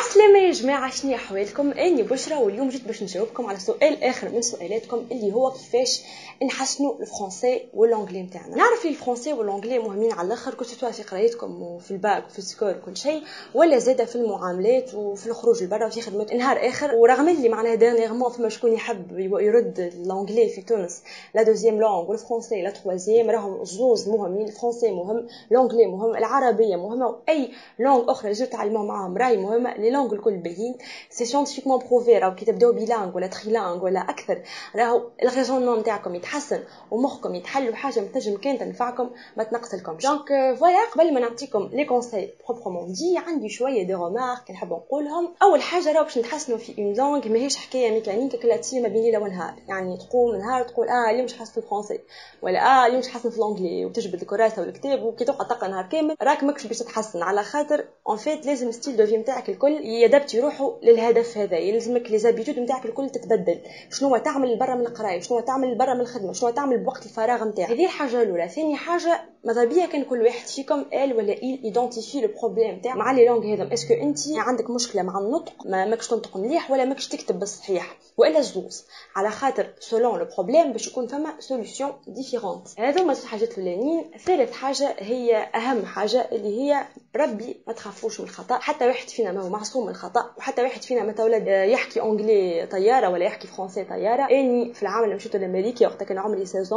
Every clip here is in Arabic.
عسلامة يا جماعة، شنو أحوالكم؟ أني بشرى، واليوم جيت باش نجاوبكم على سؤال آخر من سؤالاتكم اللي هو كيفاش نحسنوا الفرنسي والانجلي نتاعنا. نعرف لي الفرنسي والانجلي مهمين على الاخر، كنت سواء في قرايتكم وفي الباك وفي السكور وكل شيء، ولا زاده في المعاملات وفي الخروج لبرا وفي خدمه نهار اخر. ورغم اللي معناها ديرنيغمون فما شكون يحب يرد الانجلي في تونس لا دوزيام لونغ والفرنسي لا تروازيام، راهم زوز مهمين. الفرنسي مهم، الانجلي مهم، العربيه مهمه، واي لونغ اخرى جو تعلموا معاهم راهي مهمه. لي لونغ الكل باهيين، سي سيانتيفيكمون بروفي. راهو كي تبداو بيلانغ ولا تريلانغ ولا اكثر، راهو الريزونمون نتاعكم يتحسن ومخكم يتحلوا حاجه متنجم كان تنفعكم ما تنقصلكمش. دونك فوالا، قبل ما نعطيكم لي كونساي بروبرمون دي، عندي شويه دي رومارك نحب نقولهم. اول حاجه، راهو باش نتحسنوا في اون لونغ ماهيش حكايه ميكانيكيه كلا تصير ما بين ليله ونهار. يعني تقوم نهار تقول اليوم مش حاسه الفرنسي، ولا اليوم مش حاسه في الانجلي، وتجبد الكراسه والكتاب وكي تقعد تقرا نهار كامل راك ماكش باش تتحسن. على خاطر اون فيت لازم ستيل دو في نتاعك الكل يدبت يروحوا للهدف هذا. يلزمك لي زابيتود نتاعك الكل تتبدل. شنو تعمل برا من القرايه، شنو تعمل برا من الخدمه، شنو تعمل بوقت الفراغ نتاعك. هذه الحاجه الاولى. ثاني حاجه، ماذا بيا كان كل واحد فيكم قال ولا ايدونتيفي لو بروبليم تاع مع لي لونغ هذم. اسكو انت عندك مشكله مع النطق، ماكش تنطق مليح، ولا ماكش تكتب بالصحيح، والا زوز؟ على خاطر سولون لو بروبليم باش يكون فما سوليوشن ديفيرونت. هذو ما حاجات الاولانيين. ثالث حاجه هي اهم حاجه، اللي هي ربي ما تخافوش من الخطا. حتى واحد فينا ما هو معصوم من الخطا، وحتى واحد فينا متى ولد يحكي انجلي طياره ولا يحكي فرنسي طياره. اني في العام اللي مشيت لامريكا وقت كان عمري 16،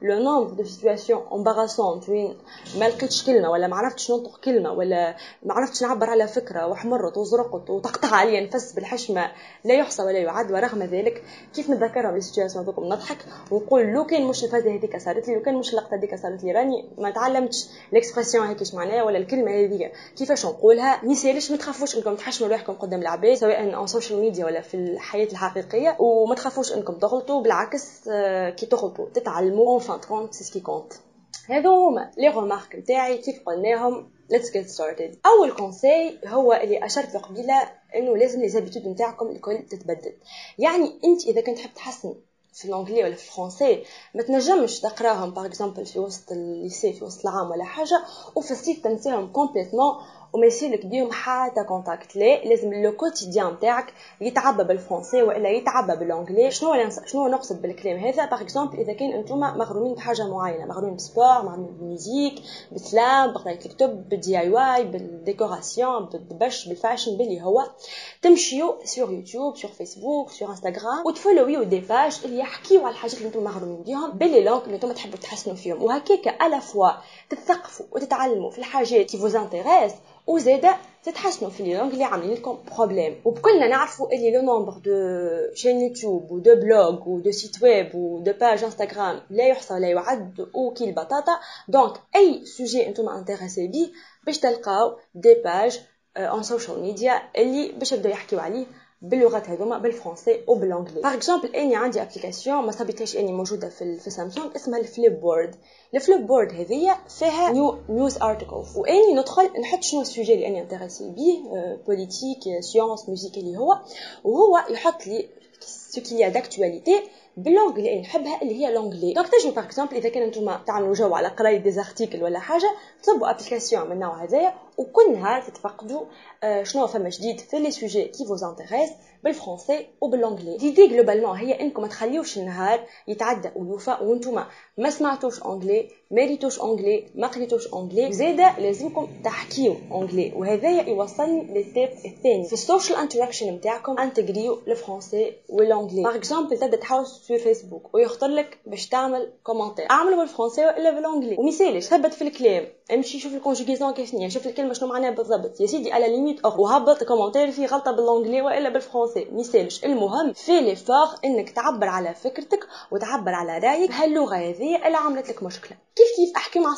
لو نومبر دو سيتواسيون امباراسونت وين ما لقيتش كلمه، ولا ما عرفتش ننطق كلمه، ولا ما عرفتش نعبر على فكره، وحمرت وزرقت وتقطع علي نفس بالحشمه لا يحصى ولا يعد. ورغم ذلك كيف نتذكرهم لي سيتواسيون هذوك نضحك ونقول لو كان مش الفازه هذيك صارت لي، لو كان مش اللقطه هذيك صارت لي، راني ما تعلمتش ليكسبرسيون هيك ايش معناها، ولا الكلمه هذيك كيفاش نقولها. ميسالش ما تخافوش انكم تحشموا روحكم قدام العباد، سواء ان سوشيال ميديا ولا في الحياه الحقيقيه، وما تخافوش انكم تغلطوا. بالعكس، كي تغلطوا تتعلموا. اون فان كونت سي سكي كونت. هذو هما لي رومارك نتاعي كيف قلناهم. Let's get started. اول كونساي هو اللي اشرت له قبيله، انه لازم لي زابيتود نتاعكم الكل تتبدل. يعني انت اذا كنت تحب تحسن في الانجلي ولا في الفرنسي، ما تنجمش تقراهم باغ اكزومبل في وسط الليسي في وسط العام ولا حاجه، وفي الصيف تنساهم كومبليتمون وما يصيرلك بيهم حتى كونتاكت. لا، لازم لو كوتيديان نتاعك يتعبى بالفرنسي ولا يتعبى بالانجلي. شنو نقصد بالكلام هذا؟ باغ اكزومبل اذا كان انتوما مغرومين بحاجه معينه، مغرومين بسبور، مغرومين بالميوزيك، بالسلام، بقرايه الكتب، بالدي اي واي، بالديكوراسيون، بالدبش، بالفاشن، باللي هو تمشيو سور يوتيوب، سور فيسبوك، سور انستغرام، وتفولويو دي باج اللي يحكيو على الحاجات اللي انتم مغرومين بهم باللي لونغ اللي انتم تحبوا تحسنوا فيهم. وهكاك الا فوا تتثقفوا وتتعلموا في الحاجات كي فوز انتريس، وزاده تتحسنوا في لي لونغ اللي عاملين لكم بروبليم. وبكلنا نعرفوا اللي لو نومبر دو شين يوتيوب ودو بلوغ ودو سيت ويب ودو باج انستغرام لا يحصى ولا يعد، وكي البطاطا. دونك اي سوجي انتم انتريسي بيه باش تلقاو دي باج اون سوشيال ميديا اللي باش يبداو يحكيو عليه باللغات هذوما، بالفرنسي وبالانجلي. باغ اكزومبل اني عندي ابليكاسيون ما صابتهاش اني موجوده في سامسونج، اسمها الفليب بورد. الفليب بورد هذيا فيها نيوز ارتكلز، واني ندخل نحط شنو السوجي اللي اني انتريسي بيه، بوليتيك، سيونس، موسيقى اللي هو، وهو يحط لي سو كيليا داكتواليتي باللونغ اللي نحبها اللي هي لونغلي. دونك تجوا باغ اكزومبل اذا كان نتوما تعملوا جو على قرايه دي زارتيكل ولا حاجه، تصبوا ابليكاسيون من النوع هذايا، وكل نهار تتفقدوا شنو فما جديد في لي سوجي كي فوز انتريس بالفرنسي وبالانجلي. ديدي جلوبالمون هي انكم ما تخليوش النهار يتعدى ويوفى وانتم ما سمعتوش انجلي، ما ريتوش انجلي، ما قريتوش انجلي. زاده لازمكم تحكيو انجلي، وهذايا يوصلني للستيب الثاني في السوشيال انتراكشن نتاعكم. انتغريو الفرنسي والانجلي. باغ اكزومبل تبدا تحوس في فيسبوك ويختار لك باش تعمل كومونتير، اعمله بالفرنسي ولا بالانجلي، ومثالش ثبت في الكلام، امشي شوف الكونجوغيزون كيفني، شوف الكلمه شنو معناها بالضبط يا سيدي، على ليميت وهبط كومونتير فيه غلطه بالانجلي والا بالفرنسي، مثالش. المهم في لي فور انك تعبر على فكرتك وتعبر على رايك بهاللغه هذه اللي عملت لك مشكله. كيف احكي مع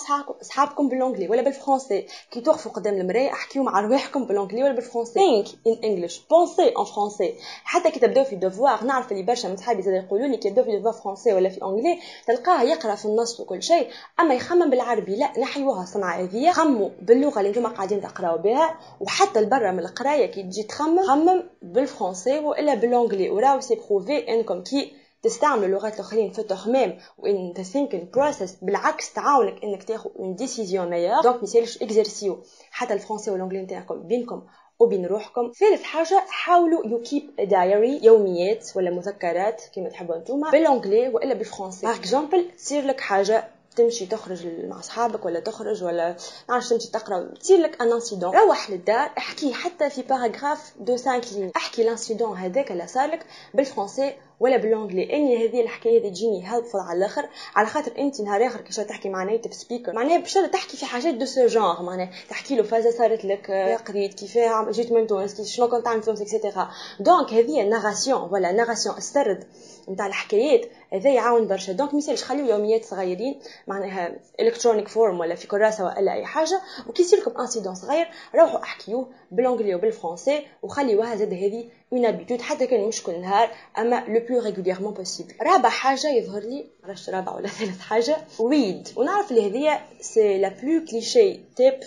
اصحابكم بالانجلي ولا بالفرنسي، كي توقفوا قدام المرايه احكيوا مع رواحكم بالانجلي ولا بالفرنسي. think in English, pensez en français. حتى كي تبداو في دوفوار، نعرف اللي برشا من صحابي زاد يقولوا لي كي تبداو في دوفوار فرنسي ولا في انجلي تلقاه يقرا في النص وكل شيء، اما يخمم بالعربي لا، نحيوها صنعه هذه، خموا باللغه اللي انتم قاعدين تقراو بها. وحتى البرة من القرايه كي تجي خمم بالفرنسي والا بالانجلي، وراو سي بروفي انكم كي تستعمل اللغات الاخرين في التخمام وان thinking process بالعكس تعاونك انك تاخذ une décision meilleure. دونك مثالش اكزرسيو حتى الفرنسي والانجلي نتاعكم بينكم وبين روحكم. ثالث حاجه حاولوا يو كيب دايري، يوميات ولا مذكرات كما تحبوا انتوما، بالانجلي والا بالفرنسي. باغ اكزومبل تصير لك حاجه تمشي تخرج مع اصحابك ولا تخرج ولا نعرفش تمشي تقرا، تصير لك ان انسيدون، روح للدار احكي حتى في باراغراف دو 5 لين، احكي الانسيدون هذاك اللي صار لك بالفرنسي ولا بالانجلي. اني هذه الحكايه هذه تجيني هيلبفول على الاخر، على خاطر انت نهار اخر كي تحكي مع نيتيف سبيكر معناها باش تحكي في حاجات دو سو جونغ، معناها تحكي له فازا صارت لك، قريت كيفاه جيت من تونس، شنو كنت تعمل في تونس اكسيتيرا. دونك هذه ناراسيون ولا ناراسيون السرد نتاع الحكايات هذا يعاون برشا. دونك ميسالش خليو يوميات صغيرين معناها الكترونيك فورم ولا في كراسه ولا اي حاجه، وكي يصير لكم انسيدون صغير روحوا احكيوه بالانجلي وبالفرنسي وخليوها زاد هذه اون ابيتود حتى كان مش كل نهار اما لو بلو ريغوليرمون بوسيبل. رابع حاجه يظهر لي عرفت رابع ولا ثالث حاجه ريد، ونعرف اللي هذه سي لا بلو كليشيه تيب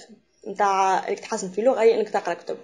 نتاع انك تحسن في لغه هي انك تقرا كتب.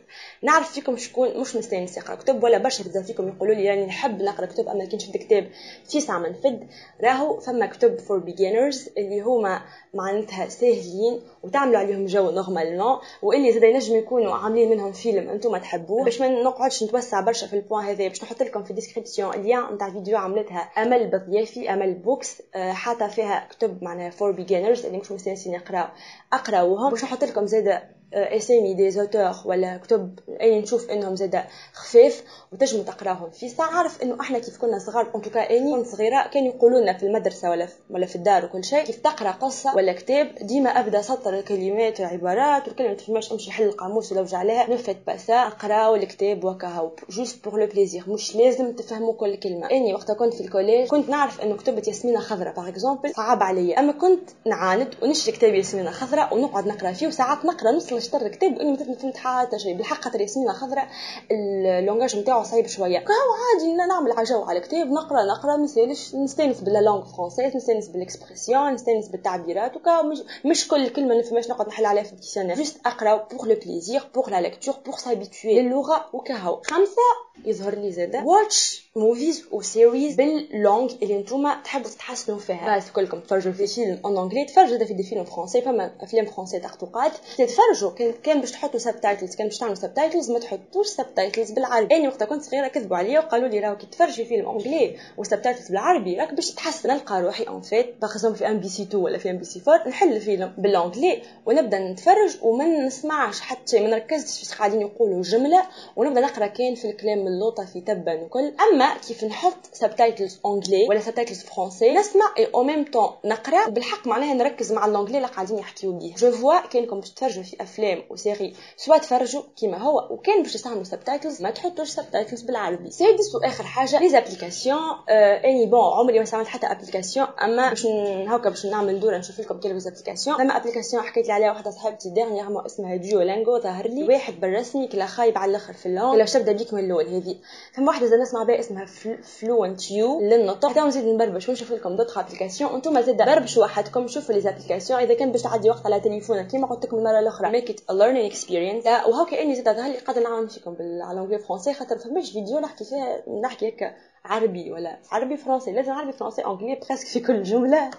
نعرف فيكم شكون مش مستانس يقرا كتب ولا برشا بزاف فيكم يقولوا لي راني نحب نقرا كتب اما كي نشد كتاب في ساعه ما نفد. راهو فما كتب فور بيجينرز اللي هما معناتها ساهلين وتعملوا عليهم جو نورمالمون، واللي زاد ينجم يكونوا عاملين منهم فيلم انتم تحبوه. باش ما نقعدش نتوسع برشا في البوان هذا باش نحط لكم في الديسكريبسيون اللين نتاع فيديو عملتها امل بضيافي، امل بوكس، حاطه فيها كتب معناها فور بيجينرز اللي مش مستانسين يقراو اقراوهم. باش نحط لكم زاد اسامي دي زوتور ولا كتب اني نشوف انهم زاد خفاف وتجموا تقراهم في ساعه. عارف انه احنا كيف كنا صغار ان توكا اني كنت صغيره كانوا يقولوا لنا في المدرسه ولا في الدار وكل شيء كيف تقرا قصه ولا كتاب ديما ابدا سطر كلمات عبارات والكلمه تفهمش امشي حل القاموس ولا وجع لها، نفت باسا اقراو الكتاب وكهو جوست بور لو بليزير، مش لازم تفهموا كل كلمه. اني وقت كنت في الكوليج كنت نعرف انه كتبه ياسمينه خضراء باغ اكزومبل صعب عليا، اما كنت نعاند ونشري كتاب ياسمينه خضراء ونقعد نقرا فيه وساعات نقرا نص الشطر الكتاب واني ما فهمت حتى شيء بالحق، خاطر ياسمينه خضراء اللونغاج نتاعو صعيب شويه. كهو عادي نعمل عجو على الكتاب نقرا مثالش نستانس باللا لونغ فرونسيز، نستانس بالاكسبرسيون، نستانس بالتعبيرات وكا مش كل كلمه نفهمش نقعد نحل عليها في الديكسيونير، جوست اقرا بور لو بليزير بور لا ليكتور بور سابيتوي للغه وكهو. خمسه يظهر لي زاده واتش موفيز و سيريز باللونغ اللي نتوما تحبوا تتحسنوا فيها. بس كلكم تفرجوا في فيلم ان انجلي تفرجوا في دي فيلم فرونسي، فما افلام فرونسي تقطوقات تتفرجوا كان باش تحطوا سبتايتلز، كان باش تعملوا سبتايتلز ما تحطوش سبتايتلز بالعربي. اني وقت كنت صغيره كذبوا عليا وقالوا لي راهو كي تفرجي فيلم انجلي وسبتايتلز بالعربي راك باش تحسن. نلقى روحي ان فيت باخذهم في ام بي سي 2 ولا في ام بي سي 4 نحل الفيلم بالانجلي ونبدا نتفرج وما نسمعش حتى شيء، ما نركزش في قاعدين يقولوا جمله ونبدا نقرا كان في الكلام من اللوطه في تبا وكل. اما كيف نحط سبتايتلز انجلي ولا سبتايتلز فرونسي نسمع اي او ميم طون نقرا بالحق معناها نركز مع الانجلي اللي قاعدين يحكيوا بيه. جو فوا كانكم باش تفرجوا في افلام وسيري سواء تفرجوا كيما هو وكان باش تستعملوا سبتايتلز ما تحطوش سبتايتلز بالعربي. سادس واخر حاجه لي زابليكاسيون. اني بون عمري ما استعملت حتى ابليكاسيون اما باش هكا باش نعمل دوره نشوف لكم كيف زابليكاسيون. لما ابليكاسيون حكيت لي عليها واحده صاحبتي ديرنييرمون اسمها ديولانجو، ظهر لي واحد بالرسمي كلا خايب على الاخر في اللون لو تبدا بيك من الاول. هذه فما واحده زاد نسمع بها اسمها فلوينت يو للنطق. حتى نزيد نبربش ونشوف لكم دوطخ ابليكاسيون انتم زاد بربشوا وحدكم شوفوا لي زابليكاسيون اذا كان باش تعدي وقت على تليفونك كيما قلت لكم المره الاخرى ميك ات ا ليرنينغ اكسبيرينس. وهكا اني زاد ظهر لي قادر نعاون فيكم على انجلي فرونسي خاطر فماش فيديو نحكي فيها نحكي هكا عربي ولا عربي فرونسي، لازم عربي فرونسي انجلي بريسك في كل جمله.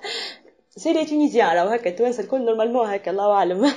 سي لي تونيزيان راهو هكا توانسه الكل نورمالمون هكا الله اعلم.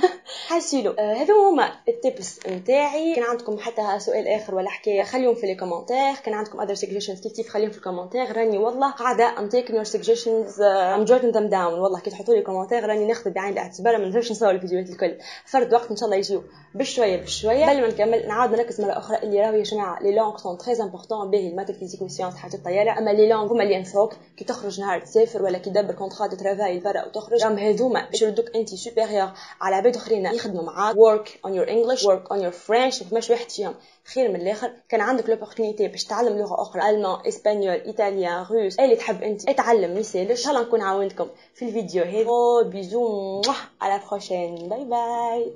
حاسيلو هذو هما التيبس نتاعي. كان عندكم حتى سؤال اخر ولا حكايه خليهم في لي كومونتير، كان عندكم other suggestions كيف خليهم في الكومونتير. راني والله قاعده I'm taking your suggestions I'm jotting them down. والله كي تحطوا لي كومونتير راني ناخذ بعين الاعتبار، ما نقدرش نصور الفيديوهات الكل فرد وقت ان شاء الله يجيو بشويه بشويه. قبل ما نكمل نعاود نركز مره اخرى اللي راهو يا جماعه لي لونغ سون تري امبورطون باهي المات فيزيك وسيونس حاجه طياره، اما لي لونغ هما اللي ينفعوك كي تخرج نهار تسافر ولا كي تدبر كونطرا دو ترافاي لبرا وتخرج. هذوما باش يردوك انت سوبيريور على عباد اخرين يخدموا معاك. work on your English work on your French، مفماش واحد فيهم خير من الاخر. كان عندك لوبورتونيتي باش تعلم لغه اخرى المان اسبانيول ايطاليان روس اللي تحب انت اتعلم مثالش ان شاء الله نكون عاونتكم في الفيديو هذا. بيزو على بروشين باي باي.